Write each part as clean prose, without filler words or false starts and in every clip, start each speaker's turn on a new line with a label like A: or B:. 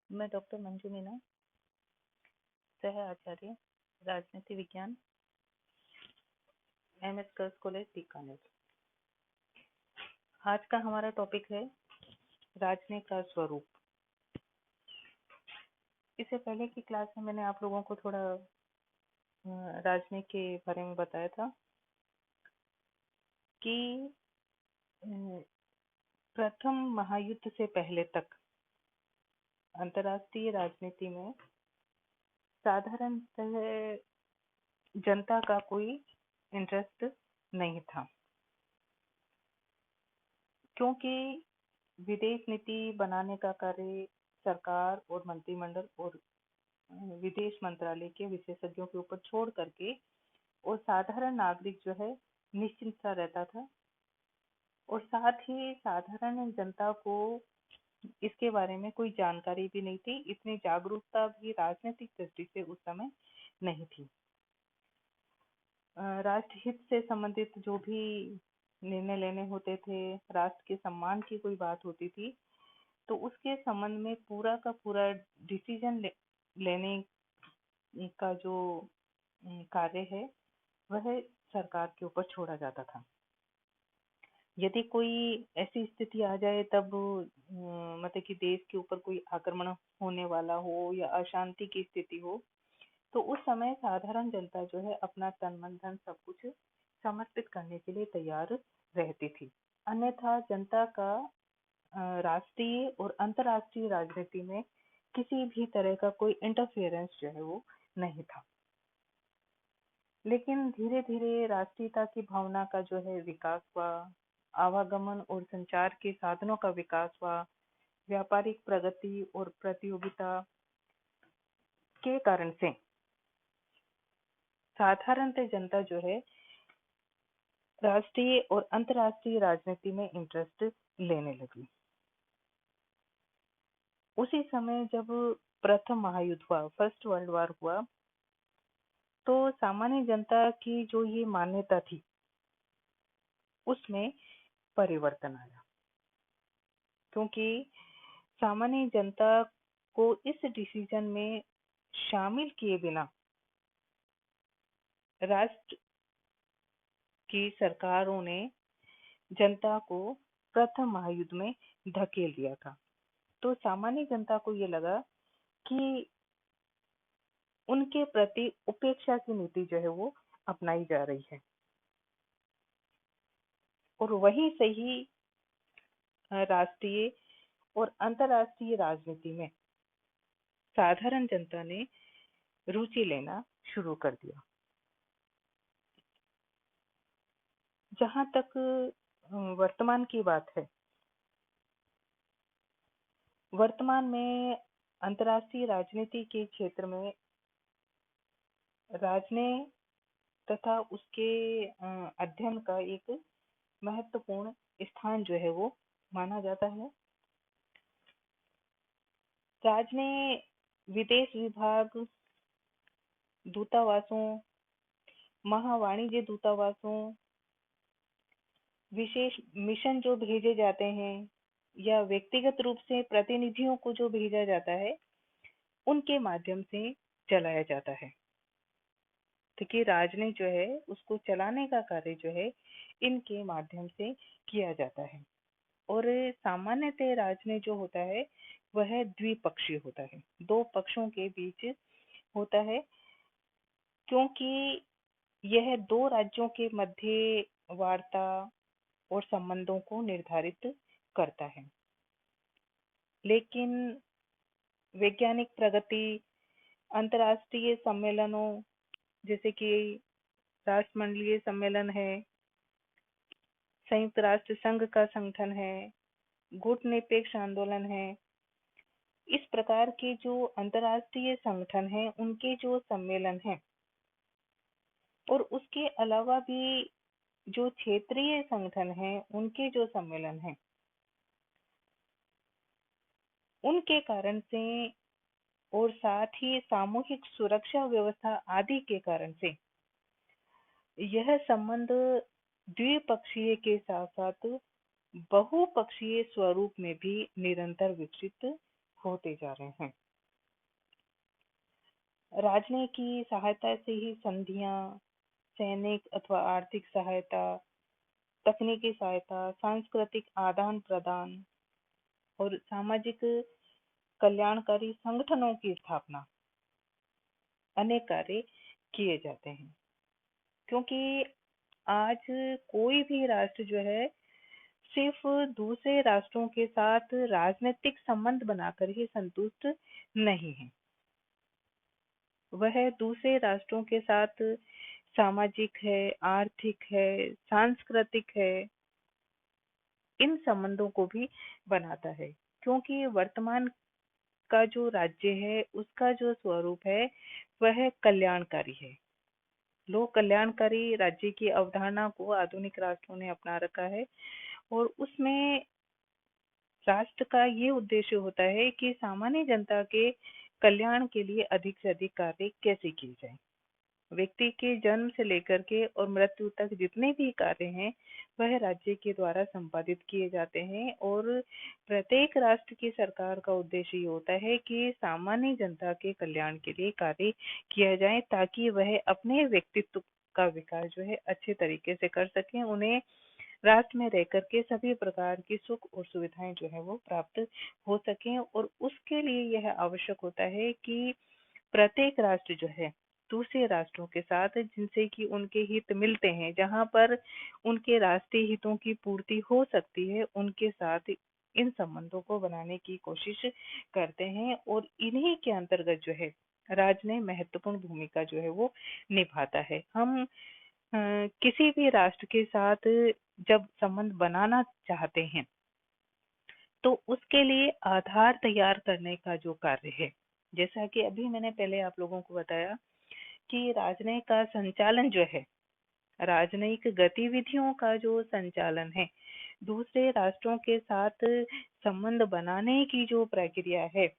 A: मैं डॉक्टर मंजू मीना, सह आचार्य राजनीति विज्ञान, एमएस गर्ल्स कॉलेज बीकानेर। आज का हमारा टॉपिक है राजनीति का स्वरूप। इससे पहले की क्लास में मैंने आप लोगों को थोड़ा राजनीति के बारे में बताया था कि प्रथम महायुद्ध से पहले तक अंतर्राष्ट्रीय राजनीति में साधारणतः जनता का कोई इंटरेस्ट नहीं था, क्योंकि विदेश नीति बनाने का कार्य सरकार और मंत्रिमंडल और विदेश मंत्रालय के विशेषज्ञों के ऊपर छोड़ करके और साधारण नागरिक जो है निश्चिंत सा रहता था। और साथ ही साधारण जनता को इसके बारे में कोई जानकारी भी नहीं थी, इतनी जागरूकता भी राजनीतिक दृष्टि से उस समय नहीं थी। राष्ट्र हित से संबंधित जो भी निर्णय लेने होते थे, राष्ट्र के सम्मान की कोई बात होती थी, तो उसके संबंध में पूरा का पूरा डिसीजन लेने का जो कार्य है वह सरकार के ऊपर छोड़ा जाता था। यदि कोई ऐसी स्थिति आ जाए तब मतलब कि देश के ऊपर कोई आक्रमण होने वाला हो या अशांति की स्थिति हो, तो उस समय साधारण जनता जो है अपना तन मन धन सब कुछ समर्पित करने के लिए तैयार रहती थी। अन्यथा जनता का राष्ट्रीय और अंतर्राष्ट्रीय राजनीति में किसी भी तरह का कोई इंटरफेरेंस जो है वो नहीं था। लेकिन धीरे धीरे राष्ट्रीयता की भावना का जो है विकास हुआ, आवागमन और संचार के साधनों का विकास हुआ, व्यापारिक प्रगति और प्रतियोगिता के कारण से साधारणतः जनता जो है राष्ट्रीय और अंतर्राष्ट्रीय राजनीति में इंटरेस्ट लेने लगी। उसी समय जब प्रथम महायुद्ध हुआ, फर्स्ट वर्ल्ड वॉर हुआ, तो सामान्य जनता की जो ये मान्यता थी उसमें परिवर्तन आया, क्योंकि सामान्य जनता को इस डिसीजन में शामिल किए बिना राष्ट्र की सरकारों ने जनता को प्रथम महायुद्ध में धकेल दिया था। तो सामान्य जनता को ये लगा कि उनके प्रति उपेक्षा की नीति जो है वो अपनाई जा रही है, और वही सही राष्ट्रीय और अंतर्राष्ट्रीय राजनीति में साधारण जनता ने रुचि लेना शुरू कर दिया। जहां तक वर्तमान की बात है, वर्तमान में अंतर्राष्ट्रीय राजनीति के क्षेत्र में राजनीति तथा उसके अध्ययन का एक महत्वपूर्ण स्थान जो है वो माना जाता है। राजनीति विदेश विभाग, दूतावासों, महावाणिज्य दूतावासों, विशेष मिशन जो भेजे जाते हैं या व्यक्तिगत रूप से प्रतिनिधियों को जो भेजा जाता है, उनके माध्यम से चलाया जाता है। क्योंकि राजनीति जो है उसको चलाने का कार्य जो है इनके माध्यम से किया जाता है। और सामान्यतः राजनीति जो होता है वह द्विपक्षीय होता है, दो पक्षों के बीच होता है, क्योंकि यह दो राज्यों के मध्य वार्ता और संबंधों को निर्धारित करता है। लेकिन वैज्ञानिक प्रगति, अंतर्राष्ट्रीय सम्मेलनों जैसे कि राष्ट्रमंडलीय सम्मेलन है, संयुक्त राष्ट्र संघ का संगठन है, गुटनिरपेक्ष आंदोलन है, इस प्रकार के जो अंतर्राष्ट्रीय संगठन हैं उनके जो सम्मेलन हैं, और उसके अलावा भी जो क्षेत्रीय संगठन हैं उनके जो सम्मेलन हैं, उनके कारण से और साथ ही सामूहिक सुरक्षा व्यवस्था आदि के कारण से यह संबंध द्विपक्षीय के साथ साथ बहुपक्षीय स्वरूप में भी निरंतर विकसित होते जा रहे हैं। राजनय की सहायता से ही संधियां, सैनिक अथवा आर्थिक सहायता, तकनीकी सहायता, सांस्कृतिक आदान प्रदान और सामाजिक कल्याणकारी संगठनों की स्थापना, अनेक कार्य किए जाते हैं। क्योंकि आज कोई भी राष्ट्र जो है सिर्फ दूसरे राष्ट्रों के साथ राजनीतिक संबंध बनाकर ही संतुष्ट नहीं है, वह दूसरे राष्ट्रों के साथ सामाजिक है, आर्थिक है, सांस्कृतिक है, इन संबंधों को भी बनाता है। क्योंकि वर्तमान का जो राज्य है उसका जो स्वरूप है वह कल्याणकारी है। लोक कल्याणकारी राज्य की अवधारणा को आधुनिक राष्ट्रों ने अपना रखा है और उसमें राष्ट्र का ये उद्देश्य होता है कि सामान्य जनता के कल्याण के लिए अधिक से अधिक कार्य कैसे किए जाए। व्यक्ति के जन्म से लेकर के और मृत्यु तक जितने भी कार्य हैं वह राज्य के द्वारा संपादित किए जाते हैं और प्रत्येक राष्ट्र की सरकार का उद्देश्य ये होता है कि सामान्य जनता के कल्याण के लिए कार्य किया जाए ताकि वह अपने व्यक्तित्व का विकास जो है अच्छे तरीके से कर सकें, उन्हें राष्ट्र में रह करके सभी प्रकार की सुख और सुविधाएं जो है वो प्राप्त हो सकें। और उसके लिए यह आवश्यक होता है कि प्रत्येक राष्ट्र जो है दूसरे राष्ट्रों के साथ जिनसे कि उनके हित मिलते हैं, जहां पर उनके राष्ट्रीय हितों की पूर्ति हो सकती है, उनके साथ इन संबंधों को बनाने की कोशिश करते हैं और इन्हीं के अंतर्गत जो है राजनय महत्वपूर्ण भूमिका जो है वो निभाता है। हम किसी भी राष्ट्र के साथ जब संबंध बनाना चाहते हैं तो उसके लिए आधार तैयार करने का जो कार्य है, जैसा कि अभी मैंने पहले आप लोगों को बताया कि राजनय का संचालन जो है, राजनयिक गतिविधियों का जो संचालन है, दूसरे राष्ट्रों के साथ संबंध बनाने की जो प्रक्रिया है,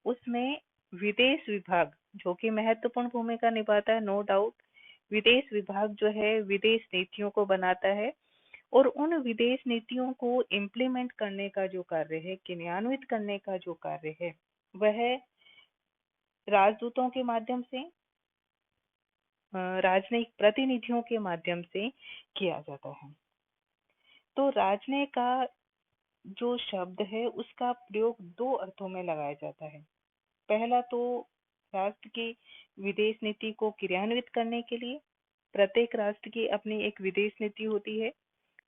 A: उसमें विदेश विभाग जो कि महत्वपूर्ण भूमिका निभाता है, नो डाउट। विदेश विभाग जो है विदेश नीतियों को बनाता है और उन विदेश नीतियों को इम्प्लीमेंट करने का जो कार्य है, क्रियान्वित करने का जो कार्य है, वह राजदूतों के माध्यम से, राजनयिक प्रतिनिधियों के माध्यम से किया जाता है। तो राजनय का जो शब्द है उसका प्रयोग दो अर्थों में लगाया जाता है। पहला तो राष्ट्र की विदेश नीति को क्रियान्वित करने के लिए, प्रत्येक राष्ट्र की अपनी एक विदेश नीति होती है,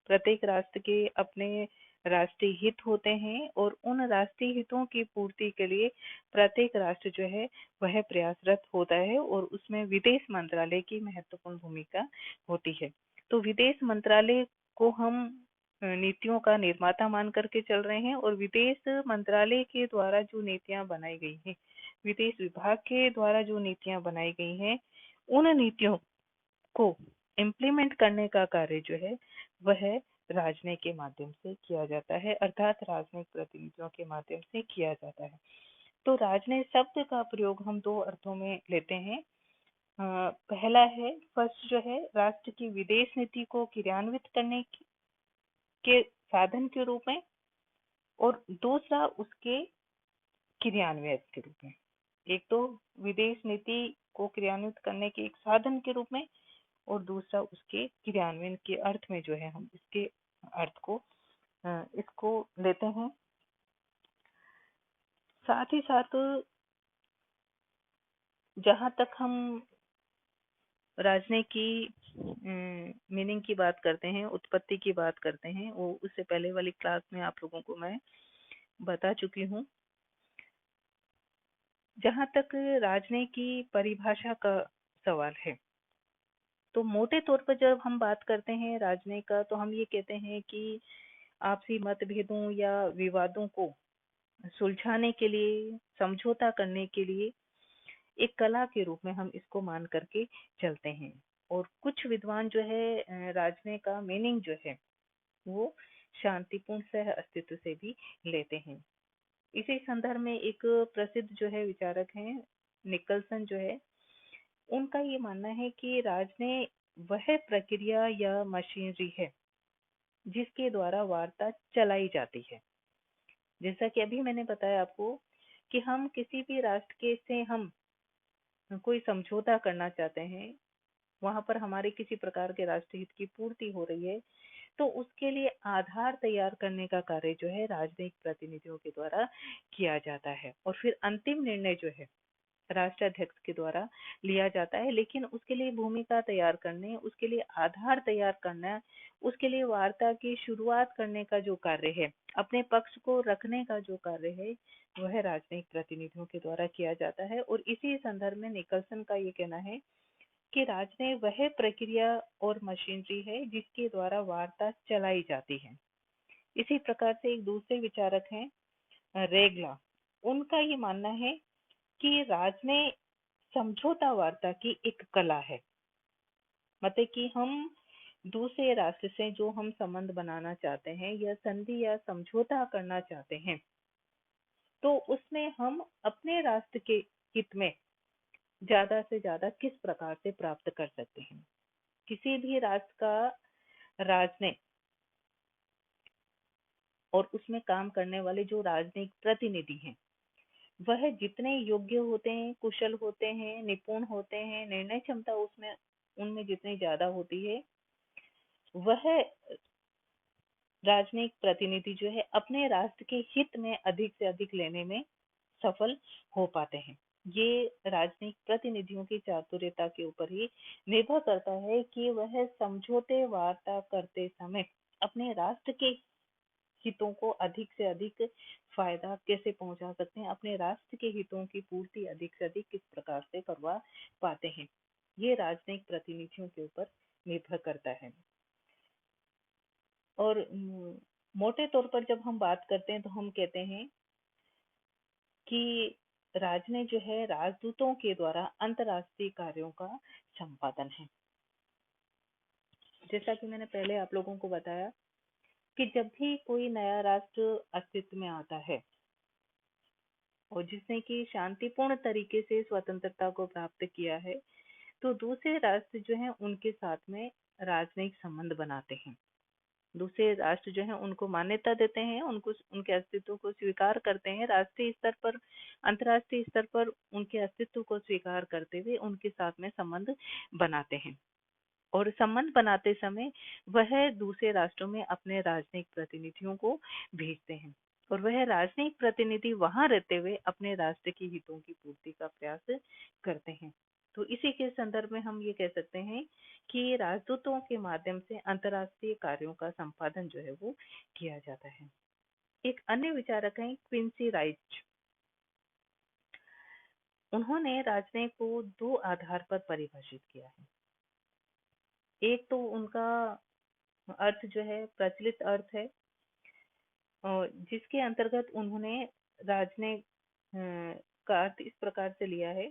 A: प्रत्येक राष्ट्र के अपने राष्ट्रीय हित होते हैं और उन राष्ट्रीय हितों की पूर्ति के लिए प्रत्येक राष्ट्र जो है वह प्रयासरत होता है और उसमें विदेश मंत्रालय की महत्वपूर्ण भूमिका होती है। तो विदेश मंत्रालय को हम नीतियों का निर्माता मान करके चल रहे हैं और विदेश मंत्रालय के द्वारा जो नीतियां बनाई गई हैं, विदेश विभाग के द्वारा जो नीतियां बनाई गई हैं, उन नीतियों को इम्प्लीमेंट करने का कार्य जो है वह राजनय के माध्यम से किया जाता है, अर्थात राजनयिक प्रतिनिधियों के माध्यम से किया जाता है। तो राजनय शब्द का प्रयोग हम दो अर्थों में लेते हैं। पहला है, फर्स्ट जो है राष्ट्र की विदेश नीति को क्रियान्वित करने के साधन के रूप में और दूसरा उसके क्रियान्वयन के रूप में। एक तो विदेश नीति को क्रियान्वित करने के एक साधन के रूप में और दूसरा उसके क्रियान्वयन के अर्थ में जो है हम इसके अर्थ को इसको लेते हैं। साथ ही साथ जहां तक हम राजनय की मीनिंग की बात करते हैं, उत्पत्ति की बात करते हैं, वो उससे पहले वाली क्लास में आप लोगों को मैं बता चुकी हूँ। जहां तक राजनय की परिभाषा का सवाल है, तो मोटे तौर पर जब हम बात करते हैं राजनय का तो हम ये कहते हैं कि आपसी मतभेदों या विवादों को सुलझाने के लिए, समझौता करने के लिए एक कला के रूप में हम इसको मान करके चलते हैं। और कुछ विद्वान जो है राजनय का मीनिंग जो है वो शांतिपूर्ण सह अस्तित्व से भी लेते हैं। इसी संदर्भ में एक प्रसिद्ध जो है विचारक हैं, निकलसन जो है, उनका ये मानना है कि राजनय वह प्रक्रिया या मशीनरी है जिसके द्वारा वार्ता चलाई जाती है। जैसा कि अभी मैंने बताया आपको कि हम किसी भी राष्ट्र के से हम कोई समझौता करना चाहते हैं, वहां पर हमारे किसी प्रकार के राष्ट्रीय हित की पूर्ति हो रही है, तो उसके लिए आधार तैयार करने का कार्य जो है राजनयिक प्रतिनिधियों के द्वारा किया जाता है, और फिर अंतिम निर्णय जो है राष्ट्राध्यक्ष के द्वारा लिया जाता है। लेकिन उसके लिए भूमिका तैयार करने, उसके लिए आधार तैयार करना, उसके लिए वार्ता की शुरुआत करने का जो कार्य है, अपने पक्ष को रखने का जो कार्य है, वह राजनयिक प्रतिनिधियों के द्वारा किया जाता है। और इसी संदर्भ में निकलसन का ये कहना है कि राजनय वह प्रक्रिया और मशीनरी है जिसके द्वारा वार्ता चलाई जाती है। इसी प्रकार से एक दूसरे विचारक हैं रेगला, उनका ये मानना है कि राजनय समझौता वार्ता की एक कला है। मतलब कि हम दूसरे राष्ट्र से जो हम संबंध बनाना चाहते हैं या संधि या समझौता करना चाहते हैं, तो उसमें हम अपने राष्ट्र के हित में ज्यादा से ज्यादा किस प्रकार से प्राप्त कर सकते हैं। किसी भी राष्ट्र का राजनय और उसमें काम करने वाले जो राजनयिक प्रतिनिधि हैं, वह जितने योग्य होते हैं, कुशल होते हैं, निपुण होते हैं, निर्णय क्षमता उसमें उनमें जितनी ज्यादा होती है, वह राजनयिक प्रतिनिधि जो है अपने राष्ट्र के हित में अधिक से अधिक लेने में सफल हो पाते हैं। ये राजनयिक प्रतिनिधियों की चातुर्यता के ऊपर ही निर्भर करता है कि वह समझौते वार्ता करते समय अपने राष्ट्र के हितों को अधिक से अधिक फायदा कैसे पहुंचा सकते हैं, अपने राष्ट्र के हितों की पूर्ति अधिक से अधिक किस प्रकार से करवा पाते हैं। ये राजनयिक प्रतिनिधियों के ऊपर निर्भर करता है। और मोटे तौर पर जब हम बात करते हैं तो हम कहते हैं कि राजनय जो है राजदूतों के द्वारा अंतर्राष्ट्रीय कार्यों का संपादन है। जैसा कि मैंने पहले आप लोगों को बताया कि जब भी कोई नया राष्ट्र अस्तित्व में आता है और जिसने कि शांतिपूर्ण तरीके से स्वतंत्रता को प्राप्त किया है, तो दूसरे राष्ट्र जो है उनके साथ में राजनयिक संबंध बनाते हैं। दूसरे राष्ट्र जो है उनको मान्यता देते हैं, उनको उनके अस्तित्व को स्वीकार करते हैं, राष्ट्रीय स्तर पर अंतर्राष्ट्रीय स्तर पर उनके अस्तित्व को स्वीकार करते हुए उनके साथ में संबंध बनाते हैं। और संबंध बनाते समय वह दूसरे राष्ट्रों में अपने राजनयिक प्रतिनिधियों को भेजते हैं, और वह राजनयिक प्रतिनिधि वहां रहते हुए अपने राष्ट्र के हितों की पूर्ति का प्रयास करते हैं। तो इसी के संदर्भ में हम ये कह सकते हैं कि राजदूतों के माध्यम से अंतर्राष्ट्रीय कार्यों का संपादन जो है वो किया जाता है। एक अन्य विचारक हैं क्विंसी राइट, उन्होंने राजनय को दो आधार पर परिभाषित किया है। एक तो उनका अर्थ जो है प्रचलित अर्थ है, जिसके अंतर्गत उन्होंने राजनय का अर्थ इस प्रकार से लिया है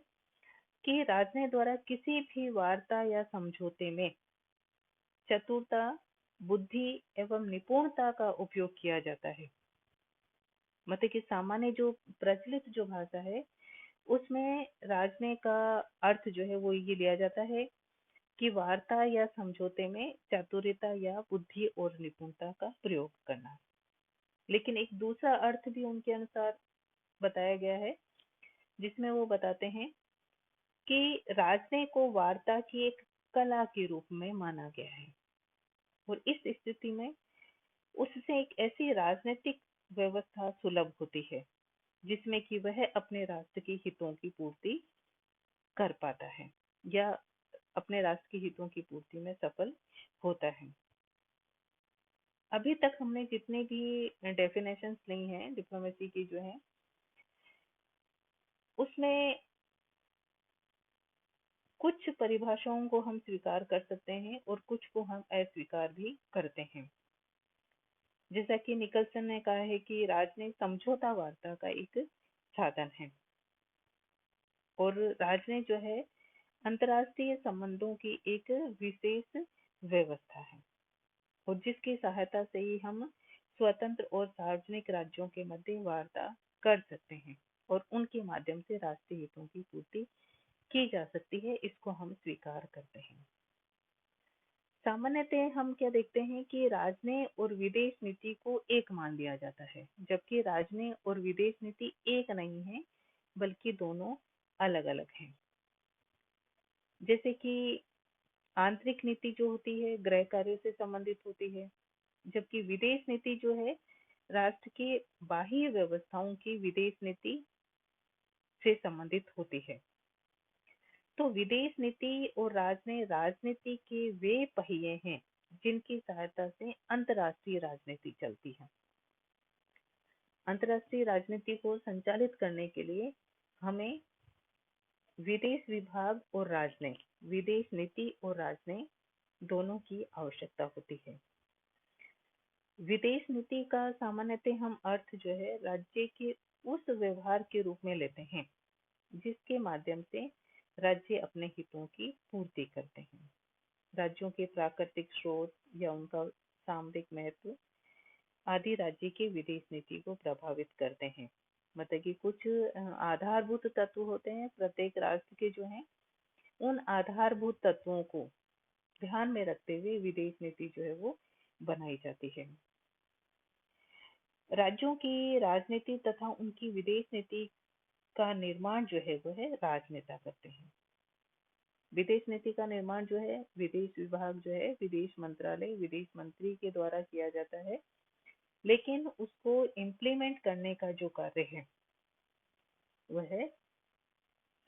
A: कि राजनय द्वारा किसी भी वार्ता या समझौते में चतुरता, बुद्धि एवं निपुणता का उपयोग किया जाता है। मतलब कि सामान्य जो प्रचलित जो भाषा है उसमें राजनय का अर्थ जो है वो ये लिया जाता है कि वार्ता या समझौते में चातुर्यता या बुद्धि और निपुणता का प्रयोग करना। लेकिन एक दूसरा अर्थ भी उनके अनुसार बताया गया है, जिसमें वो बताते हैं कि राजनय को वार्ता की एक कला के रूप में माना गया है, और इस स्थिति में उससे एक ऐसी राजनीतिक व्यवस्था सुलभ होती है जिसमें कि वह अपने राष्ट्र के हितों की पूर्ति कर पाता है या अपने राष्ट्र के हितों की पूर्ति में सफल होता है। अभी तक हमने जितनी भी डेफिनेशंस ली हैं डिप्लोमेसी की जो है, उसमें कुछ परिभाषाओं को हम स्वीकार कर सकते हैं और कुछ को हम अस्वीकार भी करते हैं। जैसा कि निकलसन ने कहा है कि राजनयिक समझौता वार्ता का एक साधन है, और राजनयिक जो है अंतर्राष्ट्रीय संबंधों की एक विशेष व्यवस्था है, और जिसकी सहायता से ही हम स्वतंत्र और सार्वजनिक राज्यों के मध्य वार्ता कर सकते हैं और उनके माध्यम से राष्ट्रीय हितों की पूर्ति की जा सकती है। इसको हम स्वीकार करते हैं। सामान्यतः हम क्या देखते हैं कि राजनयिक और विदेश नीति को एक मान लिया जाता है, जबकि राजनयिक और विदेश नीति एक नहीं है, बल्कि दोनों अलग अलग हैं। जैसे कि आंतरिक नीति जो होती है गृह कार्यों से संबंधित होती है, जबकि विदेश नीति जो है राष्ट्र के बाह्य व्यवस्थाओं की विदेश नीति से संबंधित होती है। तो विदेश नीति और राजनीति के वे पहिए हैं जिनकी सहायता से अंतर्राष्ट्रीय राजनीति चलती है। अंतर्राष्ट्रीय राजनीति को संचालित करने के लिए हमें विदेश विभाग और विदेश नीति और राजनयिक दोनों की आवश्यकता होती है। विदेश नीति का सामान्यतः हम अर्थ जो है राज्य के उस व्यवहार के रूप में लेते हैं जिसके माध्यम से राज्य अपने हितों की पूर्ति करते हैं। राज्यों के प्राकृतिक स्रोत या उनका सामरिक महत्व आदि राज्य की विदेश नीति को प्रभावित करते हैं। मतलब कि कुछ आधारभूत तत्व होते हैं प्रत्येक राष्ट्र के जो हैं, उन आधारभूत तत्वों को ध्यान में रखते हुए विदेश नीति जो है वो बनाई जाती है। राज्यों की राजनीति तथा उनकी विदेश नीति का निर्माण जो है वो है राजनेता करते हैं। विदेश नीति का निर्माण जो है विदेश विभाग जो है विदेश मंत्रालय विदेश मंत्री के द्वारा किया जाता है, लेकिन उसको इम्प्लीमेंट करने का जो कार्य है वह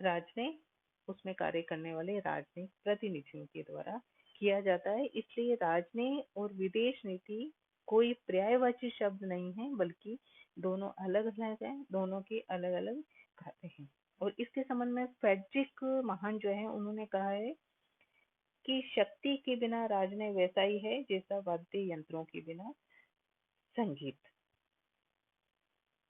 A: राजनयिक उसमें कार्य करने वाले राजनयिक प्रतिनिधियों के द्वारा किया जाता है। इसलिए राजनयिक और विदेश नीति कोई पर्यायवाची शब्द नहीं है, बल्कि दोनों अलग अलग हैं, दोनों के अलग अलग खाते हैं। और इसके संबंध में फ्रेडरिक महान जो है उन्होंने कहा है कि शक्ति के बिना राजनय वैसा ही है जैसा वाद्य यंत्रों के बिना संगीत।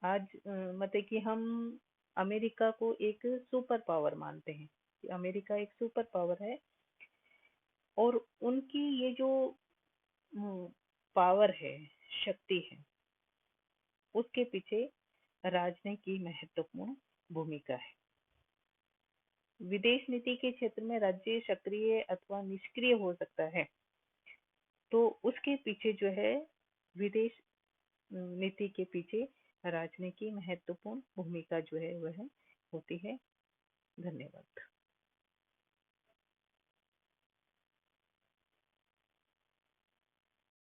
A: आज मतलब कि हम अमेरिका को एक सुपर पावर मानते हैं कि अमेरिका एक सुपर पावर है, और उनकी ये जो पावर है, शक्ति है, उसके पीछे राजनयिक की महत्वपूर्ण भूमिका है। विदेश नीति के क्षेत्र में राज्य सक्रिय अथवा निष्क्रिय हो सकता है, तो उसके पीछे जो है विदेश नीति के पीछे राजनयिक की महत्वपूर्ण भूमिका जो है वह होती है। धन्यवाद।